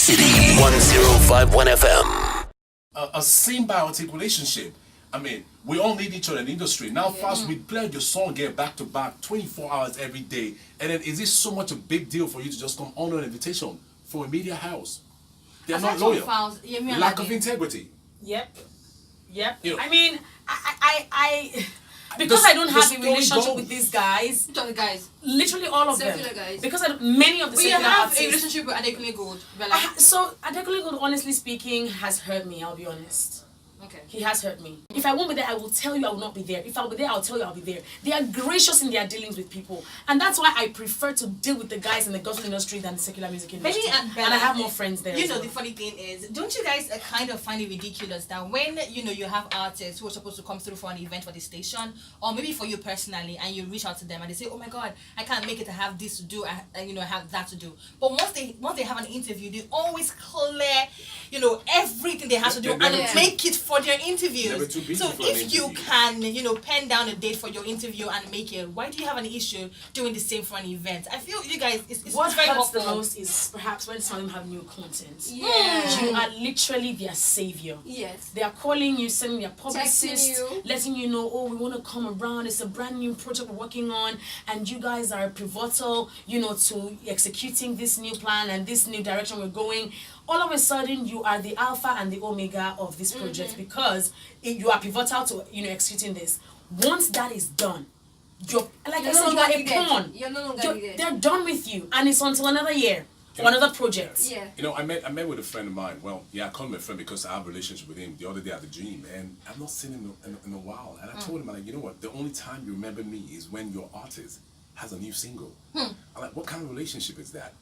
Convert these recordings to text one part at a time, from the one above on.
City 1051 FM. A symbiotic relationship. I mean, we all need each other in the industry. Now, fast, we play your song get back to back 24 hours every day. And then is this so much a big deal for you to just come on an invitation for a media house? They're not loyal. Lack of integrity. Yep. You know, I mean, I because I don't have a relationship with these guys. Which are the guys? Literally all of them. Guys. Because many of the We secular have artists. a relationship with Adekunle Gold. Bella. So Adekunle Gold, honestly speaking, has hurt me. I'll be honest. Okay. He has hurt me. If I won't be there, I will tell you I will not be there. If I'll be there, I'll tell you I'll be there. They are gracious in their dealings with people. And that's why I prefer to deal with the guys in the gospel industry than the secular music industry. And I have more friends there. You know, the funny thing is, don't you guys kind of find it ridiculous that when, you have artists who are supposed to come through for an event for the station, or maybe for you personally, and you reach out to them and they say, oh my God, I can't make it, I have this to do, I have that to do. But once they have an interview, they always clear, everything they have to do and make it for their interview. So if you can, pen down a date for your interview and make it, why do you have an issue doing the same for an event? I feel you guys, it's what very hurts helpful. the most is perhaps when some of them have new content. Yeah. You are literally their savior. Yes. They are calling you, sending their publicist, Texting you. letting you know, oh, we want to come around. It's a brand new project we're working on, and you guys are pivotal, to executing this new plan and this new direction we're going. All of a sudden, you are the alpha and the omega of this project because you are pivotal to executing this. Once that is done, you're a pawn. You're no longer needed. They're done with you, and it's until another year or another project. Yeah. I met with a friend of mine. Well, I call him a friend because I have a relationship with him the other day at the gym, and I've not seen him in a while. And I told him, you know what? The only time you remember me is when your artist has a new single. I'm like, what kind of relationship is that?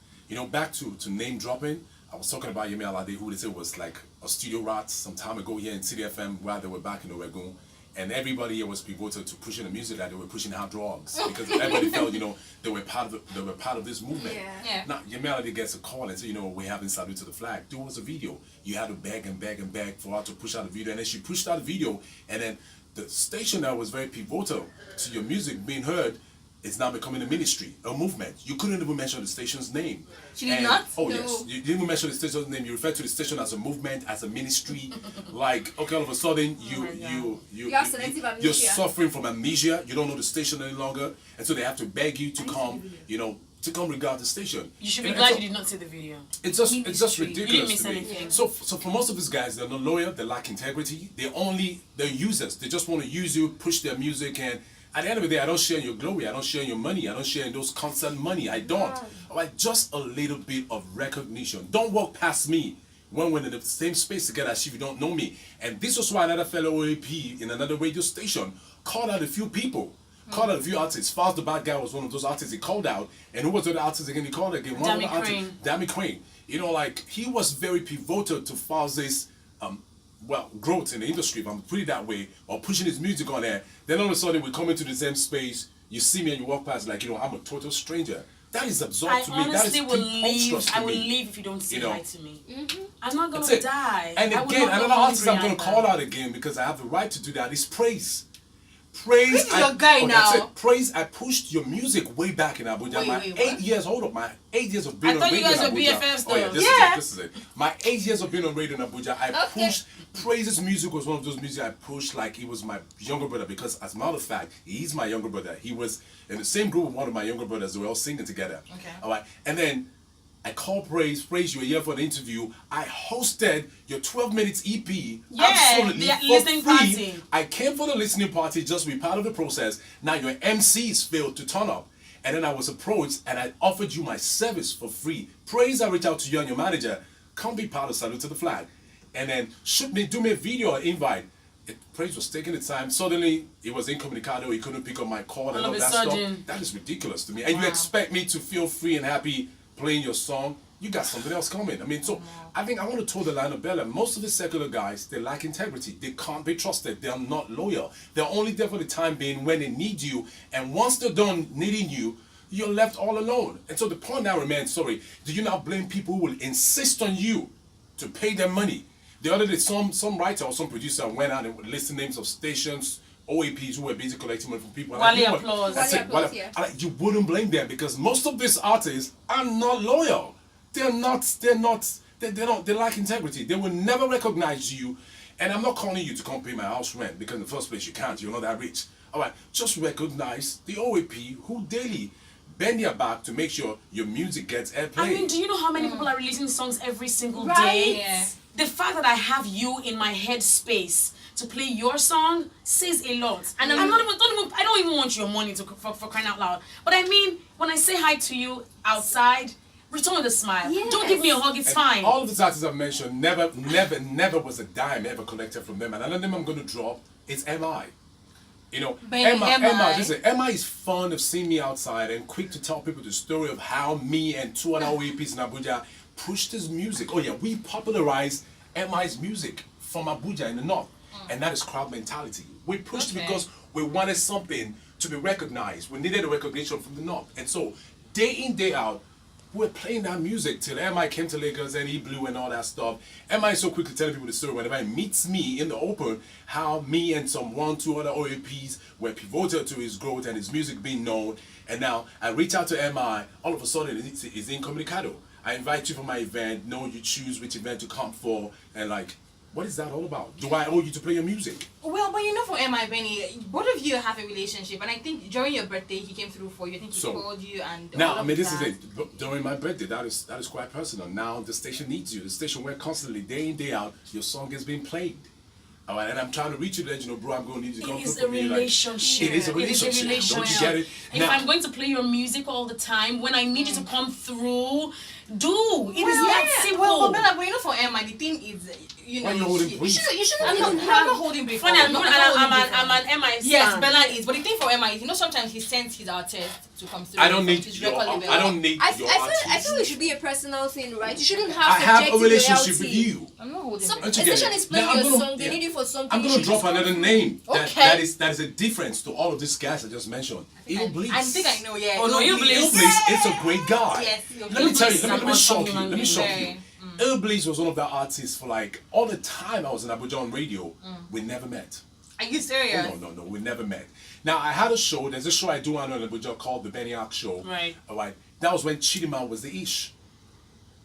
Back to name dropping. I was talking about Yemi Alade, who they said was like a studio rat some time ago here in City FM while they were back in Oregon. And everybody here was pivotal to pushing the music that they were pushing hard drugs because everybody felt, they were part of this movement. Yeah. Now Yemi Alade gets a call and says, we're having Salute to the Flag. Do us a video. You had to beg and beg and beg for her to push out the video, and then she pushed out the video, and then the station that was very pivotal to your music being heard. It's now becoming a ministry, a movement. You couldn't even mention the station's name. She did not? Oh, No. yes. You didn't even mention the station's name. You referred to the station as a movement, as a ministry. Like, okay, all of a sudden, You have selective amnesia. you're suffering from amnesia. You don't know the station any longer. And so they have to beg you to come, to come regard the station. You should be glad you did not see the video. It's just ridiculous You didn't miss to me. anything. So for most of these guys, they're not loyal. They lack integrity. They're users. They just want to use you, push their music, and at the end of the day, I don't share in your glory. I don't share in your money. I don't share in those concert money. I don't. All right, just a little bit of recognition. Don't walk past me when we're in the same space together as if you don't know me. And this was why another fellow OAP in another radio station called out a few people. Called out a few artists. Fast the Bad Guy was one of those artists he called out. And who was the other artist again? He called again. One of the artists, Dammy Crane. He was very pivotal to Fawz's growth in the industry, if I'm putting it that way, or pushing his music on there. Then all of a sudden we come into the same space, you see me and you walk past like, I'm a total stranger. That is absurd to me. That is preposterous to me. I will leave if you don't say hi to me. I'm not going That's to die. And again, another artist I'm going to call out again because I have the right to do that is Praise. Praise. This is your guy now. That's it. Praise. I pushed your music way back in Abuja. Wait, 8 years, hold up. My 8 years of being I on thought radio you guys in were Abuja. BFFs Oh yeah, though. this is it. My 8 years of being on radio in Abuja, I pushed. Praise's music was one of those music I pushed like he was my younger brother because, as a matter of fact, he's my younger brother. He was in the same group with one of my younger brothers. They were all singing together. Okay. All right. And then I called Praise, you were here for the interview. I hosted your 12 minutes EP absolutely the for listening free. party. I came for the listening party just to be part of the process. Now your MCs failed to turn up. And then I was approached and I offered you my service for free. Praise, I reached out to you and your manager. Come be part of Salute to the Flag. And then do me a video or invite. Praise was taking the time. Suddenly, it was incommunicado. He couldn't pick up my call and all that stuff. That is ridiculous to me. And you expect me to feel free and happy playing your song? You got something else coming. I mean, so I think I want to toe the line of Bella. Most of the secular guys, they lack integrity. They can't be trusted. They're not loyal. They're only there for the time being when they need you. And once they're done needing you, you're left all alone. And so the point now remains, do you now blame people who will insist on you to pay them money? The other day, some writer or some producer went out and would list the names of stations, OAPs who were busy collecting money from people. Wally applause. You wouldn't blame them because most of these artists are not loyal. They're not They lack integrity. They will never recognize you. And I'm not calling you to come pay my house rent because in the first place you can't. You're not that rich. All right, just recognize the OAP who daily bend their back to make sure your music gets airplay. I mean, do you know how many people are releasing songs every single Right. day? Yeah. The fact that I have you in my head space to play your song says a lot. And I'm not even, I don't even want your money for crying out loud. But I mean, when I say hi to you outside, return with a smile. Yes. Don't give me a hug, it's fine. All of the artists I've mentioned, never was a dime ever collected from them. And another name I'm going to drop is MI. You know, Emma is fond of seeing me outside and quick to tell people the story of how me and two other OAPs in Abuja pushed his music. Oh yeah, we popularized MI's music from Abuja in the north. And that is crowd mentality. We pushed it because we wanted something to be recognized. We needed a recognition from the north. And so, day in, day out, we're playing that music till MI came to Lagos and he blew and all that stuff. MI is so quick to tell people the story whenever he meets me in the open, how me and some 1-2 other OAPs were pivotal to his growth and his music being known. And now I reach out to MI, all of a sudden it's incommunicado. I invite you for my event, no, you choose which event to come for, and like, what is that all about? Do I owe you to play your music? Well, but you know, for MI Benny, both of you have a relationship, and I think during your birthday he came through for you. I think he called you and. Now, all I of mean, this that. is it. During my birthday, that is quite personal. Now the station needs you. The station where constantly, day in, day out, your song is being played. All right, and I'm trying to reach you to let you know, bro, I'm going to need you to come It is through a for me. relationship. It is a relationship. Don't you get it? If Now, I'm going to play your music all the time, when I need you to come through, it is that simple. Well, Bella, but you know, for Emma, the thing is, you know, Why you holding brief? you shouldn't. I'm I'm not holding brief. Funny, I'm not an MI Yes, stan. Bella is. But the thing for Emma is, you know, sometimes he sends his artist to come through. I don't need his your. record label. I don't need I your feel artist. it should be a personal thing, right? You shouldn't I have have a subjective relationship loyalty. with you. I'm not holding Some, brief. Don't a you get station it? is playing Now, your I'm gonna- song, they yeah. need you for something. I'm you going to should drop just come another through. name Okay. that is a difference to all of these guys I just mentioned. Illbliss. I think I know. Yeah. Oh, no, Illbliss. Illbliss is a great guy. Yes, Let me tell you. Illbliss Let me is shock an you. awesome Let me shock you. human Illbliss was one of the artists for like all the time I was in Abuja on radio. We never met. Are you serious? Oh, no, we never met. Now I had a show. There's a show I do on Abuja called the Benny Ark Show. Right. All right. That was when Chidima was the ish.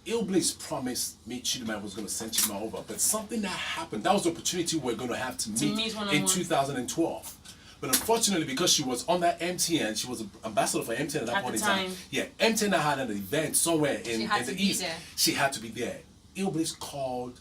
Illbliss promised me Chidima was going to send Chidima over, but something that happened. That was the opportunity we're going to have to meet in one-on-one. 2012. But unfortunately, because she was on that MTN, she was an ambassador for MTN at that At point the in time. time. Yeah, MTN had an event somewhere in had the to be east. there. She had to be there. Illbliss called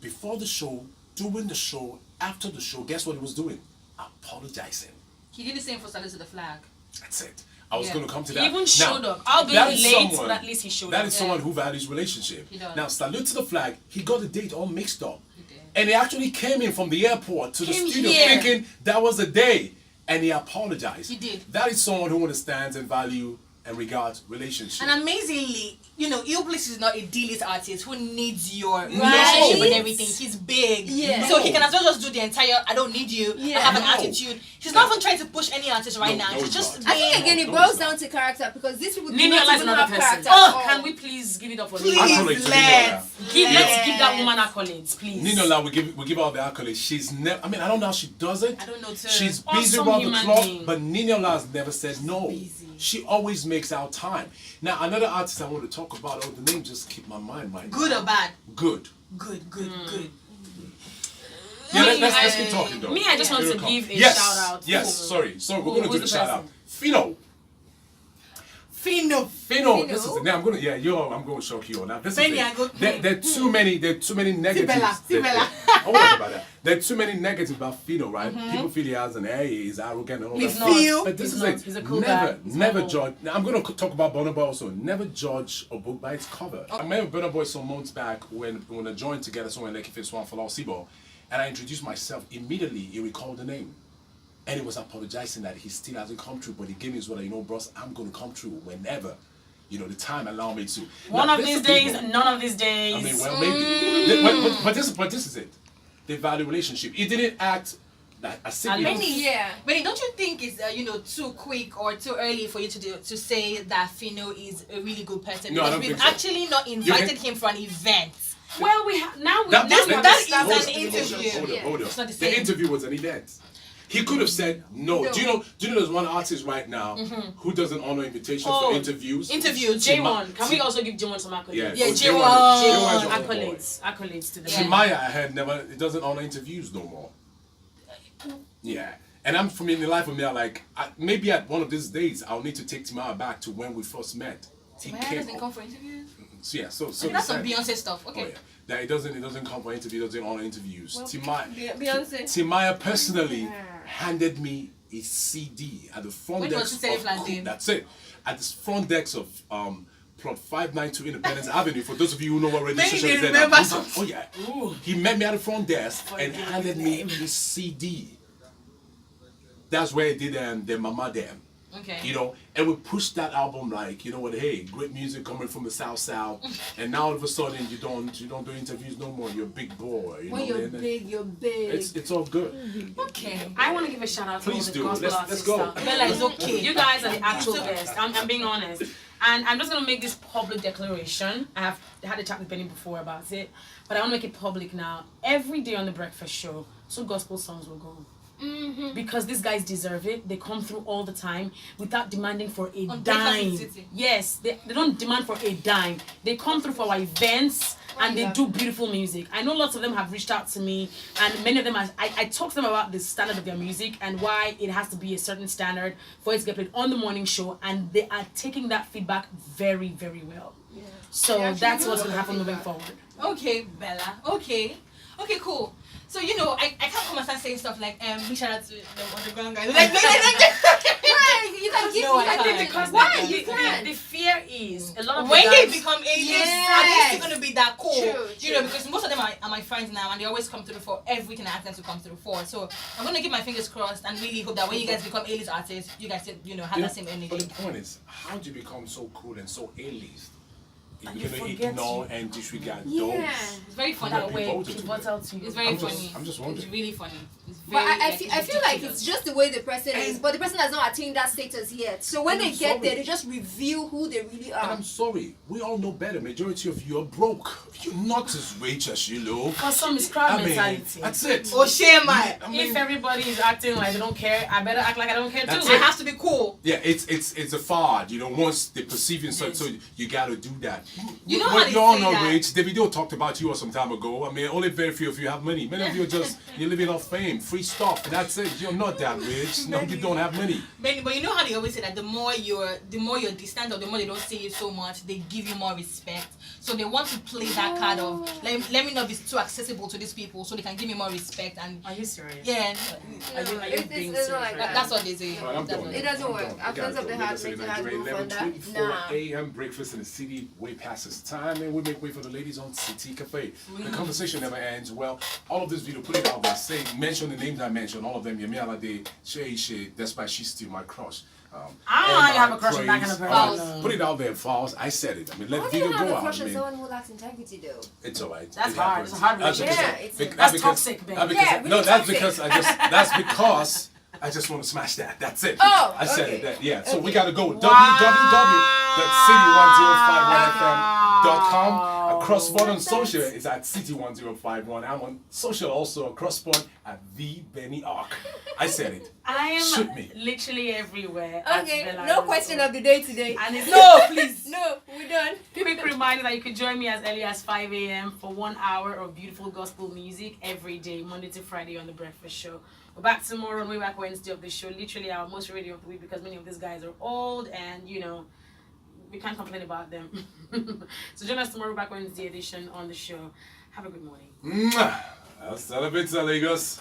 before the show, during the show, after the show. Guess what he was doing? Apologizing. He did the same for Salute to the Flag. That's it. I was Yeah. going to come to He that. even showed Now, up. Albeit that is late, someone- but at least he showed That up. is someone who values relationship. He does. Now, Salute to the Flag, he got the date all mixed up. did. And he actually came in from the airport to the Came studio here. thinking that was the day. And he apologized. He did. That is someone who understands and value and regards relationship. And amazingly, you know, Illbliss is not a D-list artist who needs your No. relationship and everything. He's big. Yeah. So he can as well just do the entire, I don't need you, Yeah. I have an No. attitude. He's not even trying to push any artist right No, now. no, He's he's just not. I think again it No, boils it's not. down to character because these people do Nino not is even another have person. character. at all. Can we please give it up for Please. Nino? Accolades to Let's. Let's give that woman accolades, please. Nino, now we give her all the accolades. She's never. I mean, I don't know how she does it. I don't know too. She's busy Awesome around the human clock, being. but Nino has never said no. busy. She always makes out time. Now, another artist I want to talk about. Oh, the name just keep my mind right Good now. or bad? Good. Good. Yeah, let's keep talking though. Me, I just want Here to it comes. give a Yes, shout out. Yes, to- sorry. We're Who- going to do who's the the shout out. person? Fino. Fino. This is Fino? now I'm going to shock you on that. This Benny, is I go- it. There are too many negatives. See Bella. I want to talk about that. There are too many negatives about Fino, right? People feel he has an A, he's arrogant and all He's that. not. Feel. But this He's is not. it. He's a cool guy. He's Never humble. judge. Now, I'm going to talk about Burna Boy also. Never judge a book by its cover. I met Burna Boy some months back when I joined together somewhere in Lekki Phase 1 for Sibo, and I introduced myself. Immediately, he recalled the name. And he was apologizing that he still hasn't come through, but he gave me his word, you know, bros, I'm going to come through whenever, you know, the time allow me to. One Now, of there's these some days, people- none of these days. I mean, well, maybe. But this is it. They value relationship. He didn't act that as if he was- Benny, Yeah. Benny, don't you think it's too quick or too early for you to say that Fino is a really good person? No, I Because don't we've think so. actually not invited him for an event. Well, we have now. That Now we have that is established an the interview. relationship. Hold on. It's not the The same. interview was an event. He could have said no. No. Do you know there's one artist right now who doesn't honor invitations for interviews? Interviews. J1. Can we also give J1 some accolades? Yeah, Yeah, oh, J1. J1 is a good boy. Accolades to the Timaya, I heard it doesn't honor interviews no more. Yeah. And I'm from in the life of me, maybe at one of these days I'll need to take Timaya back to when we first met. Timaya doesn't come for interviews. So yeah, so That's some Beyonce stuff. Okay. Oh, yeah. That it doesn't come for interviews, doesn't honor interviews. Beyonce. Timaya personally handed me a CD at the front When was desk it of that's it. At the front desk of plot 592 Independence Avenue. For those of you who know what registration is, remember oh yeah. He met me at the front desk and handed me the CD. That's where he did the Mama Dem. Okay. You know, and we pushed that album like, you know what, hey, great music coming from the South, and now all of a sudden you don't do interviews no more. You're a big boy. You When know, you're big, you're big. It's all good. Okay. I want to give a shout out to all Please the do. gospel Let's artists. go. out there. Bella is okay. You guys are the actual best. I'm being honest. And I'm just going to make this public declaration. I had a chat with Benny before about it, but I want to make it public now. Every day on the breakfast show, 2 gospel songs will go. Because these guys deserve it. They come through all the time without demanding for a dime. Yes, they don't demand for a dime. They come through for our events and they do beautiful music. I know lots of them have reached out to me, and many of them I talk to them about the standard of their music and why it has to be a certain standard for it to get played on the morning show, and they are taking that feedback very, very well. So that's what's going to happen moving forward. Okay, Bella. Okay, cool. So, you know, I can't come and start saying stuff like, big shout out to the underground guys. Like, You can give No, me I can't. Because Why? the, You can't. the fear is a lot of when the they guys, become aliens, Yes. are they still going to be that cool? True, You know, because most of them are my friends now, and they always come through for everything I ask them to come through for. So I'm going to keep my fingers crossed and really hope that when you guys become A-list artists, you guys still, you know, have that same energy. But the point is, how do you become so cool and so A-list? And You're you gonna forget ignore and disregard Yeah. those. It's very funny. that be way voted to pivotal to you. It's very I'm just- funny. I'm just It's wondering. really funny. It's But very, I feel like ridiculous. it's just the way the person is, but the person has not attained that status yet. So when they get there, they just reveal who they really And are. I'm sorry, we all know better. Majority of you are broke. You're not as rich as you look. For some, it's crowd I mean, mentality. that's it. Oh, shame, man. I mean, If everybody is acting like they don't care, I better act like I don't care That's too. I have to be cool. yeah, it's a fad. You know, once they perceive you, so you gotta do that. You know But how they you're all say not that. rich. Davido talked about you some time ago. I mean, only very few of you have money. Many of you you're living off fame, free stuff. That's it. You're not that rich. No, you don't have money. But you know how they always say that the more you're distant or the more they don't see you so much, they give you more respect. So they want to play that card of let me not be too accessible to these people so they can give me more respect. And Are you serious? yeah, Are you It's being not serious like right that. now? that's what they say. Alright, I'm That's done. what It they doesn't I'm work. done. Our friends of the heart Lagos makes it in hard to Nigeria, move on that. 11:24 Nah. a.m. breakfast in the city, way past its time, and we make way for the ladies on City Cafe. The conversation never ends. Well, all of this video, put it out there. Mention the names I mentioned, all of them. Yemi Alade, Shay, despite she's still my crush. I don't know how you have a crush on that kind of person. False. Put it out there, false. I said it. I mean, let How the do you video have go a out. crush I on mean, someone who lacks integrity though? it's alright. That's It hard. happens. It's a hard That's relationship. Yeah, it's- because- That's because- toxic, baby. Yeah, really no, that's toxic. because that's because I just want to smash that. That's it. Oh, I said okay. it. Yeah. So we Okay. gotta go. Wow. www.city1051fm.com. Across board on social is at city1051. I'm on social also across board at the Benny Arc. I said it. I Shoot am me. literally everywhere. Okay, at no BellaRose. question of the day today. And it's No, please. No, we're done. quick reminder that you can join me as early as 5 a.m. for 1 hour of beautiful gospel music every day, Monday to Friday on The Breakfast Show. We're back tomorrow on Way Back Wednesday of the show, literally our most radio of the week because many of these guys are old and, you know, we can't complain about them. So join us tomorrow, Back Wednesday edition on the show. Have a good morning. Mwah. Hasta la pizza, Lagos.